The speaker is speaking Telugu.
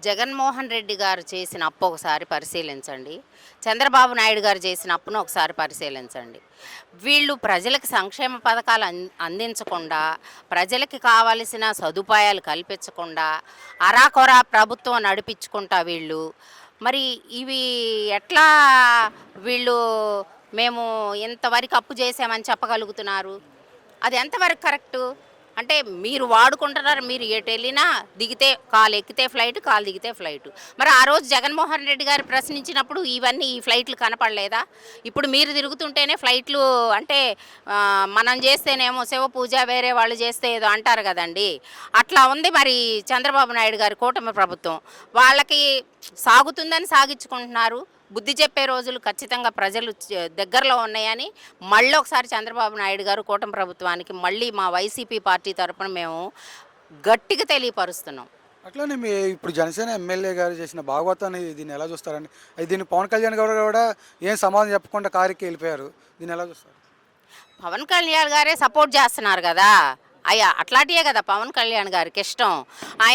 జగన్మోహన్ రెడ్డి గారు చేసిన అప్పు ఒకసారి పరిశీలించండి. చంద్రబాబు నాయుడు గారు చేసిన అప్పును ఒకసారి పరిశీలించండి. వీళ్ళు ప్రజలకు సంక్షేమ పథకాలు అందించకుండా, ప్రజలకి కావలసిన సదుపాయాలు కల్పించకుండా, అరాకొరా ప్రభుత్వం నడిపించుకుంటా వీళ్ళు మరి ఇవి ఎట్లా వీళ్ళు మేము ఇంతవరకు అప్పు చేసామని చెప్పగలుగుతున్నారు? అది ఎంతవరకు కరెక్టు? అంటే మీరు వాడుకుంటున్నారు, మీరు ఎటు వెళ్ళినా దిగితే కాలు ఎక్కితే ఫ్లైట్, కాలు దిగితే ఫ్లైట్. మరి ఆ రోజు జగన్మోహన్ రెడ్డి గారు ప్రశ్నించినప్పుడు ఈ ఫ్లైట్లు కనపడలేదా? ఇప్పుడు మీరు తిరుగుతుంటేనే ఫ్లైట్లు అంటే మనం చేస్తేనేమో శివ పూజ, వేరే వాళ్ళు చేస్తే ఏదో అంటారు కదండి. అట్లా ఉంది మరి చంద్రబాబు నాయుడు గారి కూటమి ప్రభుత్వం. వాళ్ళకి సాగుతుందని సాగించుకుంటున్నారు. బుద్ధి చెప్పే రోజులు ఖచ్చితంగా ప్రజలు దగ్గరలో ఉన్నాయని మళ్ళీ ఒకసారి చంద్రబాబు నాయుడు గారు కూటమి ప్రభుత్వానికి మళ్ళీ మా వైసీపీ పార్టీ తరఫున మేము గట్టిగా తెలియపరుస్తున్నాం. అట్లనే మీ ఇప్పుడు జనసేన ఎమ్మెల్యే గారు చేసిన భాగవతాన్ని దీన్ని ఎలా చూస్తారండి? దీన్ని పవన్ కళ్యాణ్ గారు కూడా ఏం సమాధానం చెప్పకుండా కారుకి వెళ్ళిపోయారు. దీన్ని ఎలా చూస్తారు? పవన్ కళ్యాణ్ గారే సపోర్ట్ చేస్తున్నారు కదా. అయ్యా అట్లాంటివే కదా పవన్ కళ్యాణ్ గారికి ఇష్టం.